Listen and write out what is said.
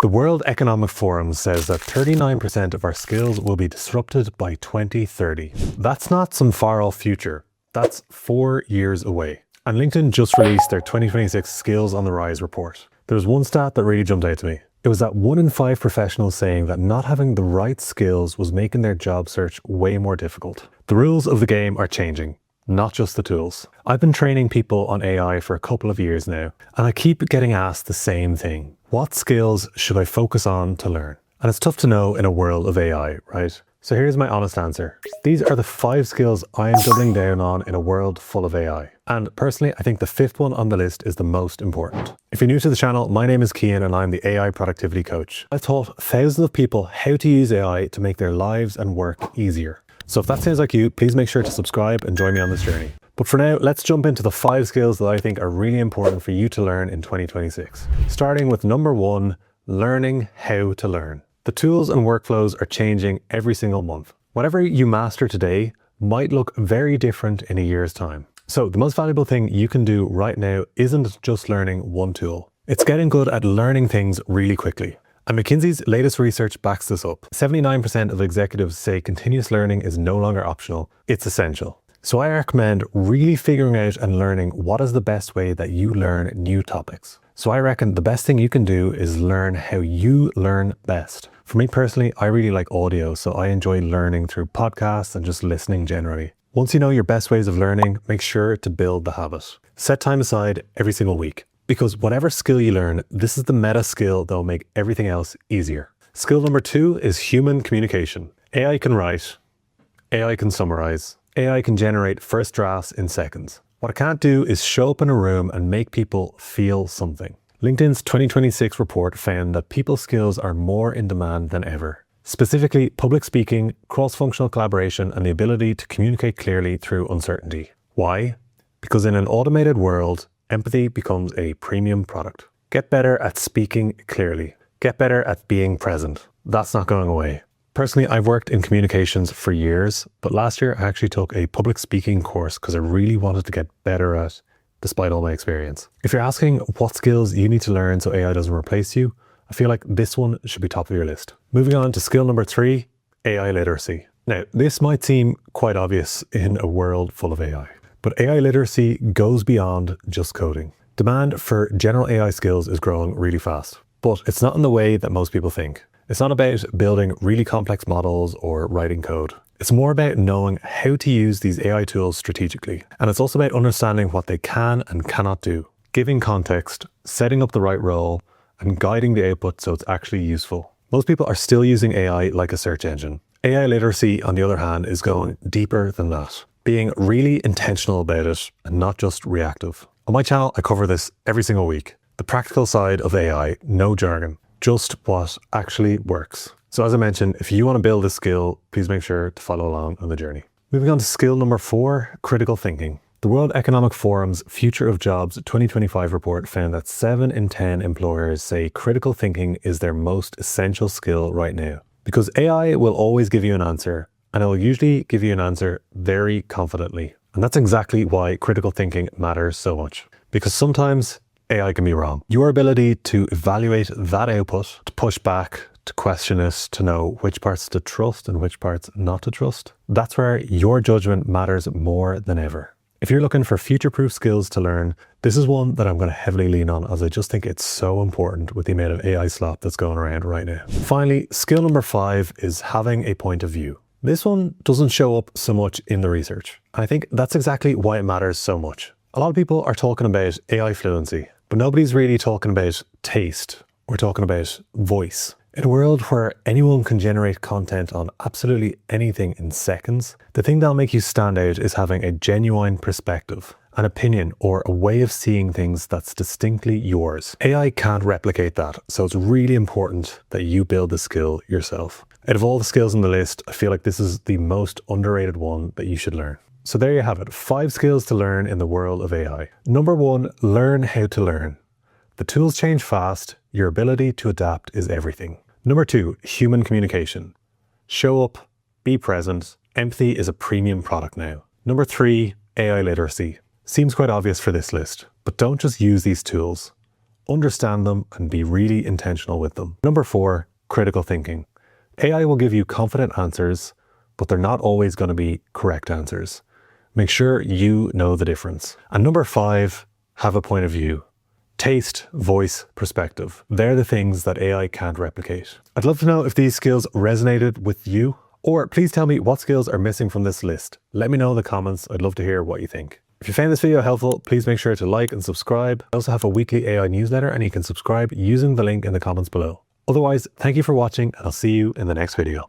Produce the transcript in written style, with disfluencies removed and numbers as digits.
The World Economic Forum says that 39% of our skills will be disrupted by 2030. That's not some far off future. That's 4 years away. And LinkedIn just released their 2026 Skills on the Rise report. There was one stat that really jumped out to me. It was that 1 in 5 professionals saying that not having the right skills was making their job search way more difficult. The rules of the game are changing, not just the tools. I've been training people on AI for a couple of years now, and I keep getting asked the same thing. What skills should I focus on to learn? And it's tough to know in a world of AI, right? So here's my honest answer. These are the 5 skills I am doubling down on in a world full of AI. And personally, I think the 5th one on the list is the most important. If you're new to the channel, my name is Cian and I'm the AI productivity coach. I've taught thousands of people how to use AI to make their lives and work easier. So if that sounds like you, please make sure to subscribe and join me on this journey. But for now, let's jump into the 5 skills that I think are really important for you to learn in 2026. Starting with number 1, learning how to learn. The tools and workflows are changing every single month. Whatever you master today might look very different in a year's time. So the most valuable thing you can do right now isn't just learning one tool. It's getting good at learning things really quickly. And McKinsey's latest research backs this up. 79% of executives say continuous learning is no longer optional, it's essential. So I recommend really figuring out and learning what is the best way that you learn new topics. So I reckon the best thing you can do is learn how you learn best. For me personally, I really like audio, so I enjoy learning through podcasts and just listening generally. Once you know your best ways of learning, make sure to build the habit. Set time aside every single week, because whatever skill you learn, this is the meta skill that will make everything else easier. Skill number 2 is human communication. AI can write, AI can summarize, AI can generate first drafts in seconds. What it can't do is show up in a room and make people feel something. LinkedIn's 2026 report found that people's skills are more in demand than ever. Specifically, public speaking, cross-functional collaboration, and the ability to communicate clearly through uncertainty. Why? Because in an automated world, empathy becomes a premium product. Get better at speaking clearly. Get better at being present. That's not going away. Personally, I've worked in communications for years, but last year I actually took a public speaking course because I really wanted to get better at, despite all my experience. If you're asking what skills you need to learn so AI doesn't replace you, I feel like this one should be top of your list. Moving on to skill number 3, AI literacy. Now, this might seem quite obvious in a world full of AI, but AI literacy goes beyond just coding. Demand for general AI skills is growing really fast, but it's not in the way that most people think. It's not about building really complex models or writing code. It's more about knowing how to use these AI tools strategically. And it's also about understanding what they can and cannot do, giving context, setting up the right role, and guiding the output so it's actually useful. Most people are still using AI like a search engine. AI literacy, on the other hand, is going deeper than that, being really intentional about it and not just reactive. On my channel, I cover this every single week. The practical side of AI, no jargon, just what actually works. So as I mentioned, if you want to build this skill, please make sure to follow along on the journey. Moving on to skill number 4, critical thinking. The World Economic Forum's Future of Jobs 2025 report found that 7 in 10 employers say critical thinking is their most essential skill right now. Because AI will always give you an answer, and it will usually give you an answer very confidently. And that's exactly why critical thinking matters so much. Because sometimes AI can be wrong. Your ability to evaluate that output, to push back, to question it, to know which parts to trust and which parts not to trust, that's where your judgment matters more than ever. If you're looking for future-proof skills to learn, this is one that I'm going to heavily lean on, as I just think it's so important with the amount of AI slop that's going around right now. Finally, skill number 5 is having a point of view. This one doesn't show up so much in the research. And I think that's exactly why it matters so much. A lot of people are talking about AI fluency, but nobody's really talking about taste. We're talking about voice. In a world where anyone can generate content on absolutely anything in seconds, the thing that'll make you stand out is having a genuine perspective, an opinion, or a way of seeing things that's distinctly yours. AI can't replicate that, so it's really important that you build the skill yourself. Out of all the skills on the list, I feel like this is the most underrated one that you should learn. So there you have it, 5 skills to learn in the world of AI. Number 1, learn how to learn. The tools change fast, your ability to adapt is everything. Number 2, human communication. Show up, be present. Empathy is a premium product now. Number 3, AI literacy. Seems quite obvious for this list, but don't just use these tools. understand them, and be really intentional with them. Number 4, critical thinking. AI will give you confident answers, but they're not always going to be correct answers. Make sure you know the difference. And number 5, have a point of view. Taste, voice, perspective. They're the things that AI can't replicate. I'd love to know if these skills resonated with you, or please tell me what skills are missing from this list. Let me know in the comments. I'd love to hear what you think. If you found this video helpful, please make sure to like and subscribe. I also have a weekly AI newsletter and you can subscribe using the link in the comments below. Otherwise, thank you for watching and I'll see you in the next video.